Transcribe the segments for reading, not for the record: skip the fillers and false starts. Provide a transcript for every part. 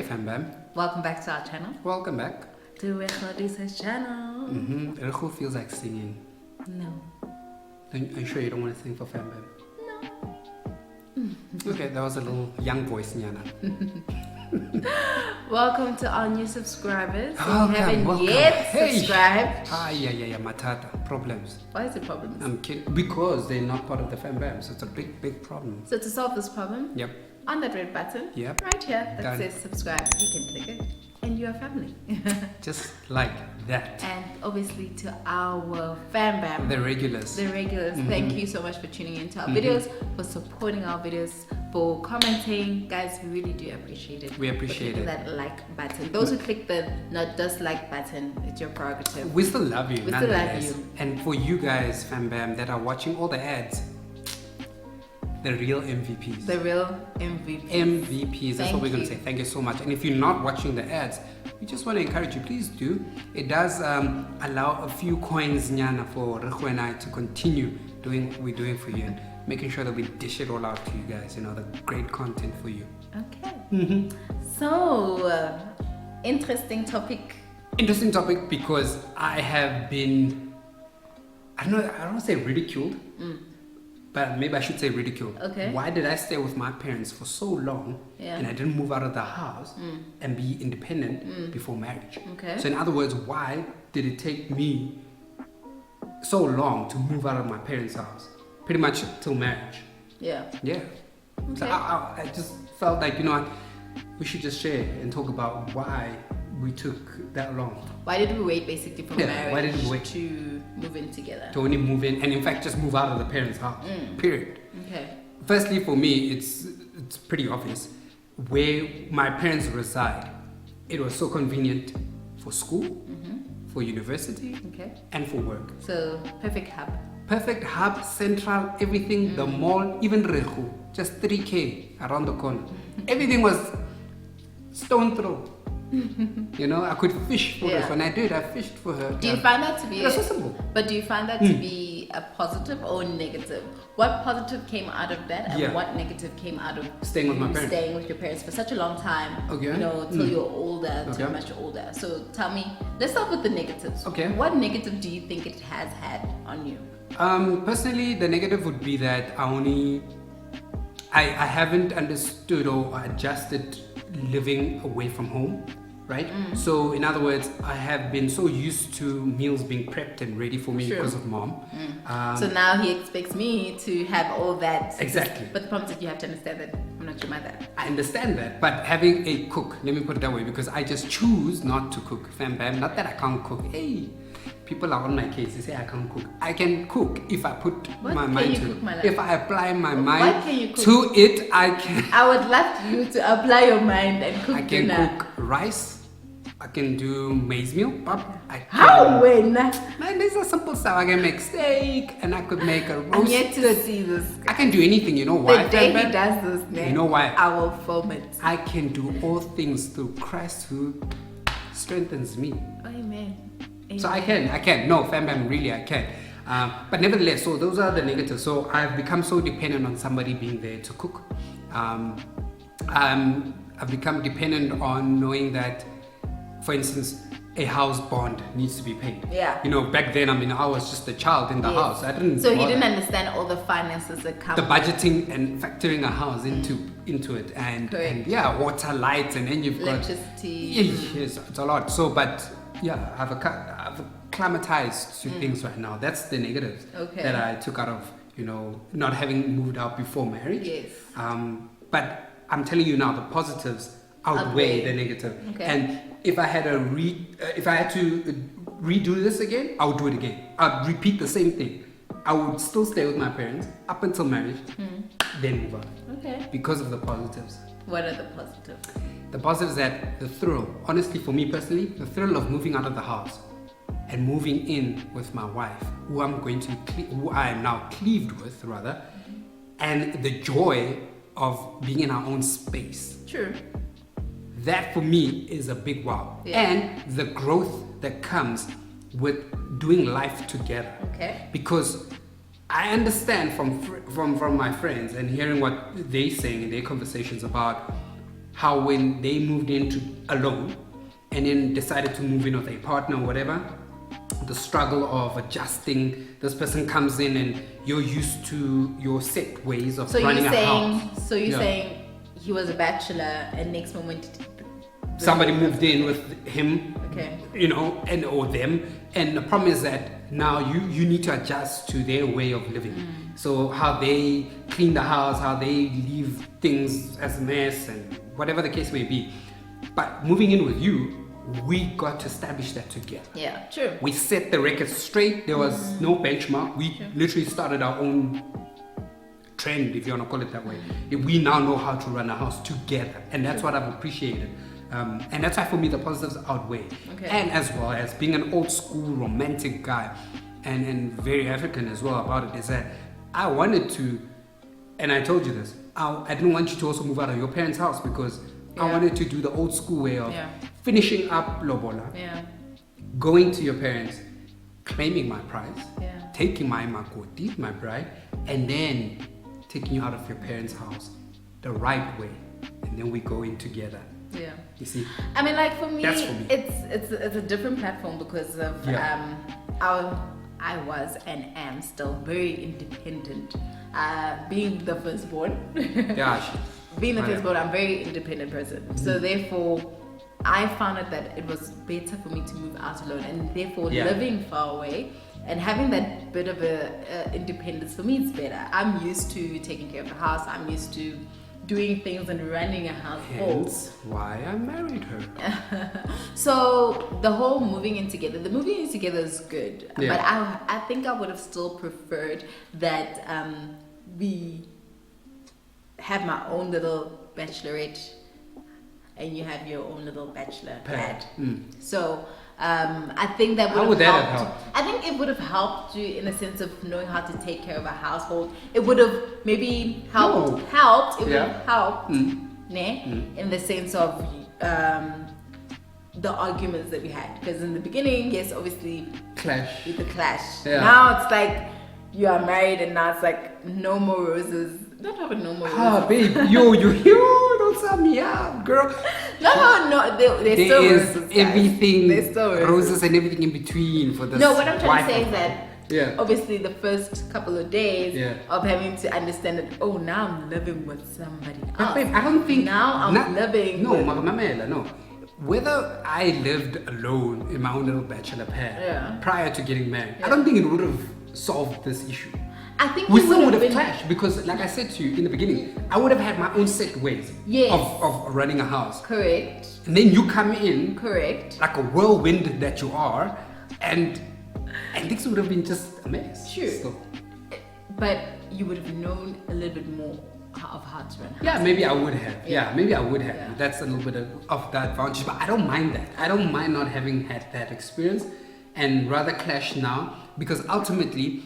fam bam. Welcome back to our channel. Welcome back. To Rego Dise's channel. Rego feels like singing. No. Are you sure you don't want to sing for fam bam? No. Okay, that was a little young voice, Nyana. Welcome to our new subscribers. If Welcome, you haven't welcome. yet Hey. subscribed. Yeah, matata. Problems. Why is it problems? I'm kidding. Because they're not part of the fam bam, so it's a big problem. So to solve this problem, Yep. on that red button, Yep. right here, that Done. says subscribe, you can click it. And you're family. Just like that. And obviously to our fan bam. The regulars. The regulars, thank you so much for tuning into our videos, for supporting our videos, for commenting. Guys, we really do appreciate it. We appreciate for it. clicking that like button. Those who click the not dislike button, it's your prerogative. We still love you. We still love nonetheless. you. And for you guys, fam bam, that are watching all the ads, the real MVPs. The real MVP. MVPs, that's what we're going to Thank say. Thank you so much. And if you're not watching the ads, we just want to encourage you, please do. It does allow a few coins, Nyana, for Rego and I to continue doing what we're doing for you and making sure that we dish it all out to you guys, you know, the great content for you. Okay. So, interesting topic. Interesting topic because I have been, I don't want to say ridiculed, but maybe I should say ridiculed. Okay. Why did I stay with my parents for so long and I didn't move out of the house and be independent before marriage? Okay. So in other words, why did it take me so long to move out of my parents' house? Pretty much till marriage. Yeah. Yeah. So Okay. I just felt like, you know what, we should just share and talk about why we took that long Why did we wait basically from marriage why did we wait? to move in together? to only move in and in fact just move out of the parents' house. Period. Okay. Firstly, for me, it's pretty obvious where my parents reside. It was so convenient for school, for university, Okay. and for work. So, perfect hub. Perfect hub, central, everything, the mall, even Rego, just 3K around the corner. Everything was stone throw. You know, I could fish for her. When I did, I fished for her. Do you find that to be It's so simple. But do you find that to be a positive or negative? What positive came out of that, and what negative came out of Staying with my parents. Staying with your parents for such a long time. Okay. You know, till you're older, till Okay. much older. So tell me, let's start with the negatives. Okay. What negative do you think it has had on you? Personally, the negative would be that I haven't understood or adjusted living away from home, right? So in other words, I have been so used to meals being prepped and ready for me because of mom. So now he expects me to have all that. Exactly. But the problem is that you have to understand that I'm not your mother. I understand that, but having a cook, let me put it that way, because I just choose not to cook, fam bam. Not that I can't cook. Hey, people are on my case. They say I can't cook. I can cook if I put What my can mind you to cook, it. my love? If I apply my What mind can you cook? to it, I can. I would love you to apply your mind and cook I can dinner. cook rice. I can do maize meal. How when? Man, this is simple stuff. I can make steak and I could make a I'm roast. yet to see this. I can do anything. You know why? The day fam he bam? does this, You know why? I will film it. I can do all things through Christ who strengthens me. Amen. So I can. No, fam bam, really I can. But nevertheless, so those are the negatives. So I've become so dependent on somebody being there to cook. I've become dependent on knowing that, for instance, a house bond needs to be paid. Yeah. You know, back then, I was just a child in the house. I didn't. So he bother. didn't understand all the finances that come. The budgeting and factoring a house into it, and water, lights, and then you've electricity. got yes, it's a lot. So, but yeah, I've acclimatized to things right now. That's the negatives that I took out of not having moved out before marriage. Yes. But I'm telling you now, the positives outweigh the negative. Okay. And if I had to redo this again, I would do it again. I'd repeat the same thing. I would still stay with my parents up until marriage, then move on. Okay. Because of the positives. What are the positives? The positives that the thrill, honestly for me personally, the thrill of moving out of the house and moving in with my wife, who I am now cleaved with rather, and the joy of being in our own space. True. That for me is a big wow. Yeah. And the growth that comes with doing life together. Okay. Because I understand from my friends and hearing what they're saying in their conversations about how when they moved into alone and then decided to move in with a partner or whatever, the struggle of adjusting. This person comes in and you're used to your set ways of running a house. So you're saying he was a bachelor and next moment somebody moved in with him, okay, and or them, and the problem is that now you need to adjust to their way of living. So how they clean the house, how they leave things as a mess, and whatever the case may be. But moving in with you, we got to establish that together. Yeah, true. We set the record straight. There was no benchmark. We literally started our own trend, if you want to call it that way. We now know how to run a house together, and that's what I've appreciated. And that's why for me the positives outweigh. Okay. And as well as being an old school romantic guy and very African as well about it, is that I wanted to, and I told you this, I didn't want you to also move out of your parents' house because I wanted to do the old school way of finishing up lobola, going to your parents, claiming my prize, taking my makoti, my bride, and then taking you out of your parents' house the right way, and then we go in together. Yeah. You see? I mean, like for me, me. it's a different platform because of I was and am still very independent. Being the firstborn. Being the firstborn, I'm a very independent person. So therefore, I found out that it was better for me to move out alone, and therefore living far away and having that bit of a independence for me is better. I'm used to taking care of the house. I'm used to doing things and running a household. Hence why I married her. So the whole moving in together is good, but I think I would have still preferred that we have my own little bachelorette and you have your own little bachelor pad. So I think that would have helped. I think it would have helped you in a sense of knowing how to take care of a household. It would have maybe helped. It would have helped, in the sense of the arguments that we had. Because in the beginning, yes, obviously, clash. Yeah. Now it's like you are married, and now it's like no more roses. Not having no more roses. Ah, babe, you don't sum me up, girl. No, there's still roses, guys. Everything, there's still roses and everything in between for this. No, what I'm trying to say is that obviously the first couple of days of having to understand that, oh, now I'm living with somebody else. But babe, I don't think now I'm living no, with... no. Whether I lived alone in my own little bachelor pad prior to getting married, I don't think it would have solved this issue. I think we still would have clashed because, like I said to you in the beginning, I would have had my own set ways of running a house. Correct. And then you come in, correct, like a whirlwind that you are, and things would have been just a mess. Sure. Still. But you would have known a little bit more of how to run a house. Yeah, maybe I would have. Yeah, maybe I would have. Yeah. That's a little bit of that advantage, but I don't mind that. I don't mind not having had that experience and rather clash now because ultimately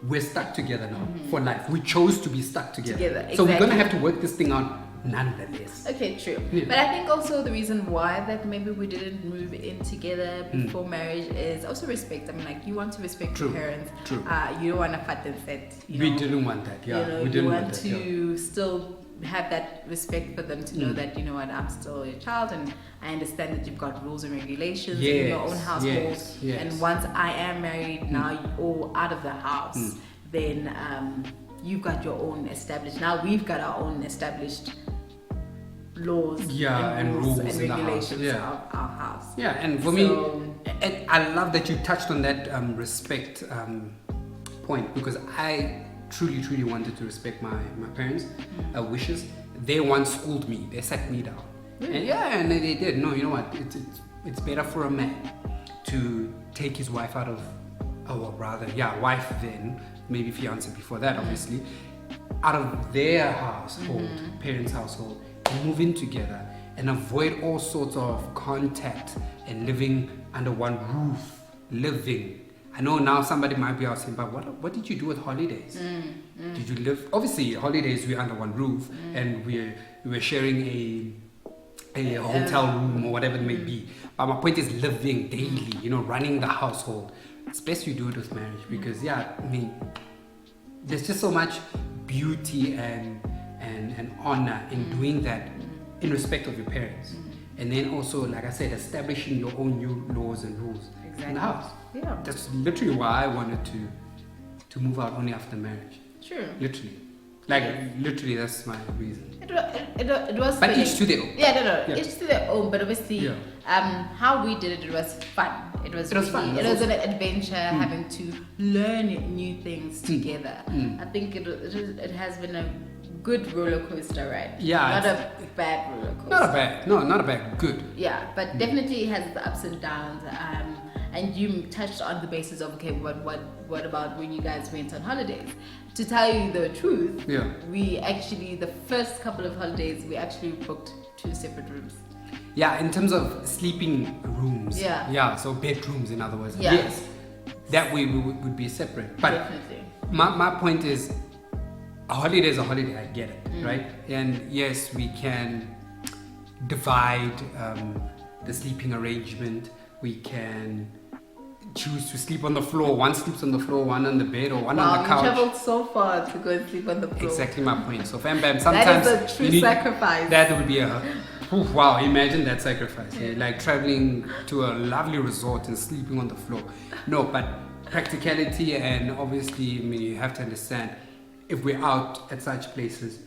we're stuck together now for life. We chose to be stuck together. Exactly. So we're going to have to work this thing out nonetheless. Okay, true. Yeah. But I think also the reason why that maybe we didn't move in together before marriage is also respect. I mean, like, you want to respect your parents. True. You don't want to fight and set. We didn't want that. Yeah, we didn't you want want that, to still have that respect for them to know that, you know what, I'm still your child and I understand that you've got rules and regulations in your own household. Yes. And once I am married now or out of the house, then you've got your own established. Now we've got our own established laws and rules and regulations of our house. Yeah, and for me, and I love that you touched on that respect point because I truly wanted to respect my parents' wishes. They once schooled me. They sat me down. And they did. No, you know what? It's better for a man to take his wife out of, wife then, maybe fiance before that, obviously, out of their household, parents' household, and move in together and avoid all sorts of contact and living under one roof. I know now somebody might be asking, but what did you do with holidays? Did you live? Obviously, holidays we're under one roof and we were sharing a hotel room or whatever it may be. But my point is living daily, running the household. It's best you do it with marriage because, there's just so much beauty and honor in doing that in respect of your parents. And then also, like I said, establishing your own new laws and rules in the house. Yeah. That's literally why I wanted to move out only after marriage. True. Literally. Like, literally, that's my reason. It was But funny. each to their own. Yeah, each to their own. But obviously, Yeah. how we did it was fun. It was fun. It was an adventure, having to learn new things together. I think it has been a good roller coaster ride. Yeah, Not a bad roller coaster. Not a bad, good. Yeah, but definitely it has the ups and downs. And you touched on the basis of, okay, what about when you guys went on holidays? To tell you the truth, we actually, the first couple of holidays, we actually booked 2 separate rooms. Yeah, in terms of sleeping rooms. Yeah. Yeah, so bedrooms, in other words. Yeah. Yes. That way we would be separate. But Definitely. my point is, a holiday is a holiday, I get it, right? And yes, we can divide the sleeping arrangement. We can choose to sleep on the floor. One sleeps on the floor, one on the bed, or one on the couch. You traveled so far to go and sleep on the floor. Exactly my point. So fam bam, sometimes that is a true sacrifice. That would be wow, imagine that sacrifice. Yeah. Like traveling to a lovely resort and sleeping on the floor. No, but practicality, and obviously, I mean, you have to understand, if we're out at such places,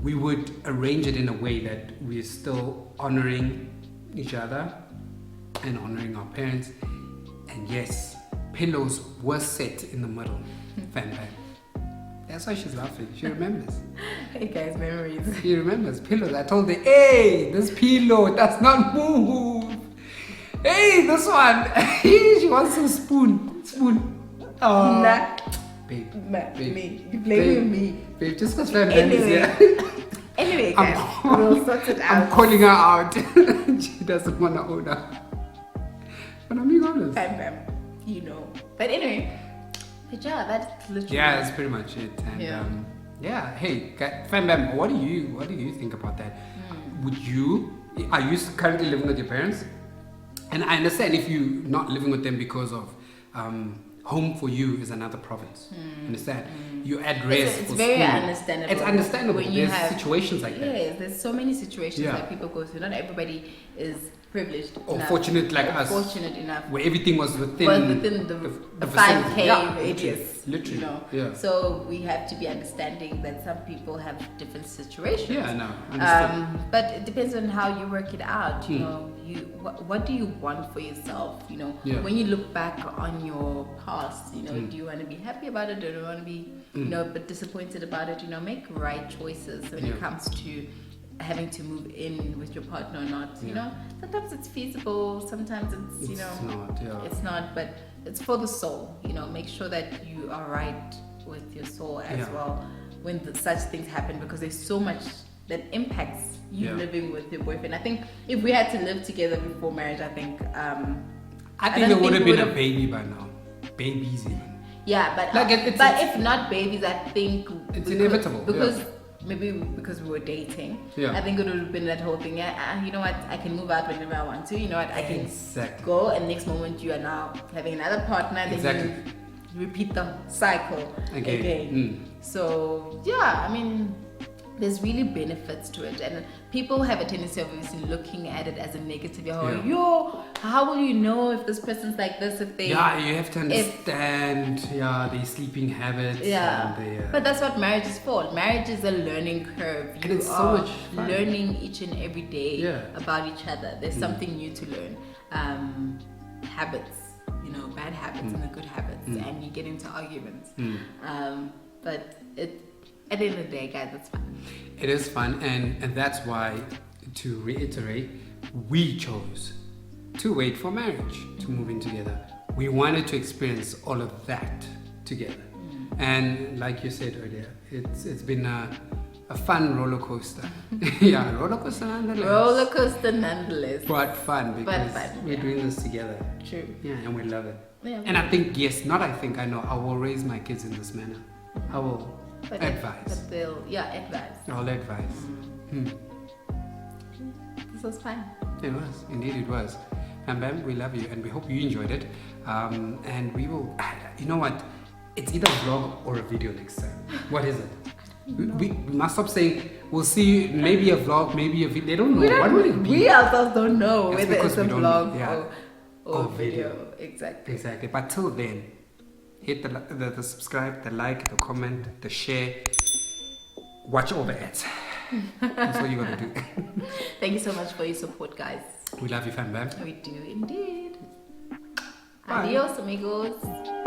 we would arrange it in a way that we're still honoring each other and honoring our parents. And yes, pillows were set in the middle. Fan bam. That's why she's laughing. She remembers. Hey guys, memories. She remembers pillows. I told her, hey, this pillow does not move. Hey, this one. She wants some spoon. Nah. Babe. Me. You blaming me. Babe, just because fan bam is here. Anyway, guys, we'll sort it out. I'm calling her out. She doesn't want to own up. But I'm being honest. Bam, you know. But anyway, but yeah, that's literally. Yeah, that's pretty much it. And hey, Fam Bam, what do you think about that? Are you currently living with your parents? And I understand if you're not living with them because of home for you is another province. Understand? You're at rest. It's very understandable. It's understandable. When you there's situations like that. Yes, there's so many situations that people go through. Not everybody is privileged or enough, fortunate like us. Fortunate enough. Where everything was within the 5K radius. Literally. You know? Yeah. So we have to be understanding that some people have different situations. Yeah, no. Understand. But it depends on how you work it out. You know, what do you want for yourself? You know, when you look back on your past, you know, do you want to be happy about it, or do you want to be, you know, but disappointed about it? You know, make right choices when it comes to having to move in with your partner or not. You know, sometimes it's feasible, sometimes it's, you know, it's not, but it's for the soul. You know, make sure that you are right with your soul as well when such things happen, because there's so much that impacts you living with your boyfriend. I think if we had to live together before marriage, I think there would have been a baby by now. Babies even. Yeah, but if not babies, I think it's inevitable. Because maybe because we were dating, I think it would have been that whole thing. You know what? I can move out whenever I want to. You know what? I can go, and next moment you are now having another partner. Then you repeat the cycle again. So yeah, I mean, there's really benefits to it, and people have a tendency of obviously looking at it as a negative. How will you know if this person's like this? If they you have to understand their sleeping habits. But that's what marriage is for. Marriage is a learning curve. And it's so much fun. Learning each and every day about each other. There's something new to learn. Habits, you know, bad habits and the good habits, and you get into arguments. But at the end of the day, guys, it's fun. It is fun, and that's why, to reiterate, we chose to wait for marriage to move in together. We wanted to experience all of that together. And like you said earlier, it's been a fun roller coaster. Roller coaster nonetheless. Roller coaster nonetheless. But fun, because we're doing this together. True. Yeah, and we love it. Yeah, and I think, I know, I will raise my kids in this manner. I will. Advice. I'll advise. This was fun. It was. Indeed it was. And Bam, we love you and we hope you enjoyed it. And we will, you know what? It's either a vlog or a video next time. What is it? We must stop saying We'll see. Maybe a vlog, maybe a video. They don't know. What would it be? We ourselves don't know That's whether it's because a we don't- vlog yeah. or Or video. video. Exactly. Exactly. But till then, hit the subscribe, the like, the comment, the share. Watch all the ads. That's what you gotta do. Thank you so much for your support, guys. We love you, fam, bam. We do indeed. Bye. Adios, amigos.